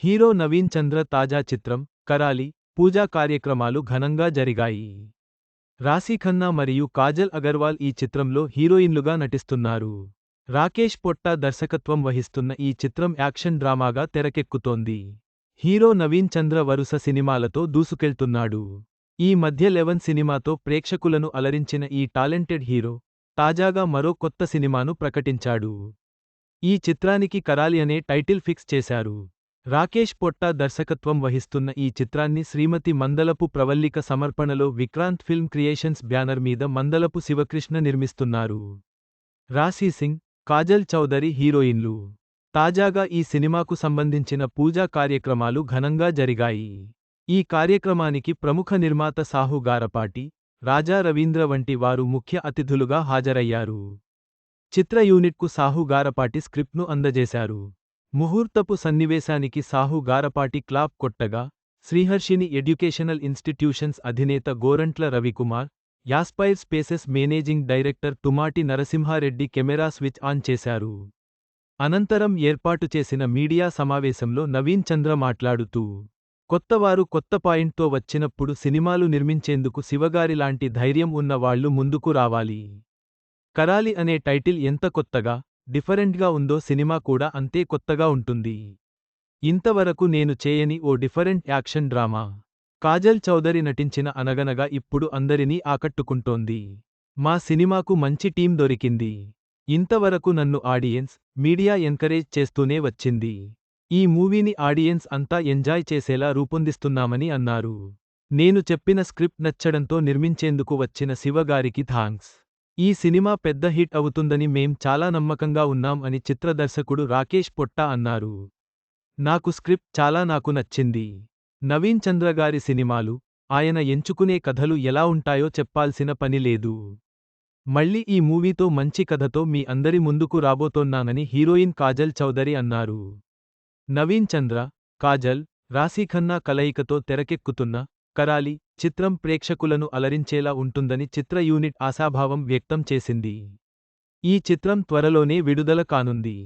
Hero Naveen చంద్ర తాజా చిత్రం కరాలి పూజా కార్యక్రమాలు ఘనంగా జరిగాయి. రాశీ ఖన్నా మరియు కాజల్ అగర్వాల్ ఈ చిత్రంలో హీరోయిన్లుగా నటిస్తున్నారు. రాకేష్ పొట్టా దర్శకత్వం వహిస్తున్న ఈ చిత్రం యాక్షన్ డ్రామాగా తెరకెక్కుతోంది. హీరో నవీన్ చంద్ర వరుస సినిమాలతో దూసుకెళ్తున్నాడు. ఈ మధ్య 11 సినిమాతో ప్రేక్షకులను అలరించిన ఈ టాలెంటెడ్ హీరో తాజాగా మరో కొత్త సినిమాను ప్రకటించాడు. ఈ చిత్రానికి కరాలి అనే టైటిల్ ఫిక్స్ చేశారు. రాకేష్ పొట్టా దర్శకత్వం వహిస్తున్న ఈ చిత్రాన్ని శ్రీమతి మందలపు ప్రవల్లిక సమర్పణలో విక్రాంత్ ఫిల్మ్ క్రియేషన్స్ బ్యానర్ మీద మందలపు శివకృష్ణ నిర్మిస్తున్నారు. రాశీ సింగ్, కాజల్ చౌదరి హీరోయిన్లు. తాజాగా ఈ సినిమాకు సంబంధించిన పూజా కార్యక్రమాలు ఘనంగా జరిగాయి. ఈ కార్యక్రమానికి ప్రముఖ నిర్మాత సాహు గారపాటి, రాజా రవీంద్ర వంటి వారు ముఖ్య అతిథులుగా హాజరయ్యారు. చిత్ర యూనిట్కు సాహు గారపాటి స్క్రిప్ట్ను అందజేశారు. ముహూర్తపు సన్నివేశానికి సాహు గారపాటి క్లాప్ కొట్టగా, శ్రీహర్షిని ఎడ్యుకేషనల్ ఇన్స్టిట్యూషన్స్ అధినేత Gorantla Ravikumar, aspire spaces managing director Tumati Narasimha Reddy camera switch on చేశారు. అనంతరం ఏర్పాటు చేసిన మీడియా సమావేశంలో నవీన్ చంద్ర మాట్లాడుతూ, కొత్తవారు కొత్త పాయింట్తో వచ్చినప్పుడు సినిమాలు నిర్మించేందుకు శివగారిలాంటి ధైర్యం ఉన్న వాళ్లు ముందుకు రావాలి. కరాలి అనే టైటిల్ ఎంత కొత్తగా, డిఫరెంట్గా ఉందో సినిమా కూడా అంతే కొత్తగా ఉంటుంది. ఇంతవరకు నేను చేయని ఓ different action drama. Kajal Chaudhary నటించిన అనగనగా ఇప్పుడు అందరినీ ఆకట్టుకుంటోంది. మా సినిమాకు మంచి టీం దొరికింది. ఇంతవరకు నన్ను ఆడియన్స్, మీడియా ఎంకరేజ్ చేస్తూనే వచ్చింది. ఈ మూవీని ఆడియన్స్ అంతా ఎంజాయ్ చేసేలా రూపొందిస్తున్నామని అన్నారు. నేను చెప్పిన స్క్రిప్ట్ నచ్చడంతో నిర్మించేందుకు వచ్చిన శివగారికి థాంక్స్. ఈ సినిమా పెద్ద హిట్ అవుతుందని మేం చాలా నమ్మకంగా ఉన్నాం అని చిత్రదర్శకుడు రాకేష్ పొట్టా అన్నారు. నాకు స్క్రిప్ట్ చాలా నాకు నచ్చింది. నవీన్ చంద్ర గారి సినిమాలు, ఆయన ఎంచుకునే కథలు ఎలా ఉంటాయో చెప్పాల్సిన పని లేదు. మళ్ళీ ఈ మూవీతో మంచి కథతో మీ అందరి ముందుకు రాబోతోన్నానని హీరోయిన్ కాజల్ చౌదరి అన్నారు. నవీన్ చంద్ర, కాజల్, రాశీ ఖన్నా కలయికతో తెరకెక్కుతున్న కరాలి చిత్రం ప్రేక్షకులను అలరించేలా ఉంటుందని చిత్ర యూనిట్ ఆశాభావం వ్యక్తం చేసింది. ఈ చిత్రం త్వరలోనే విడుదల కానుంది.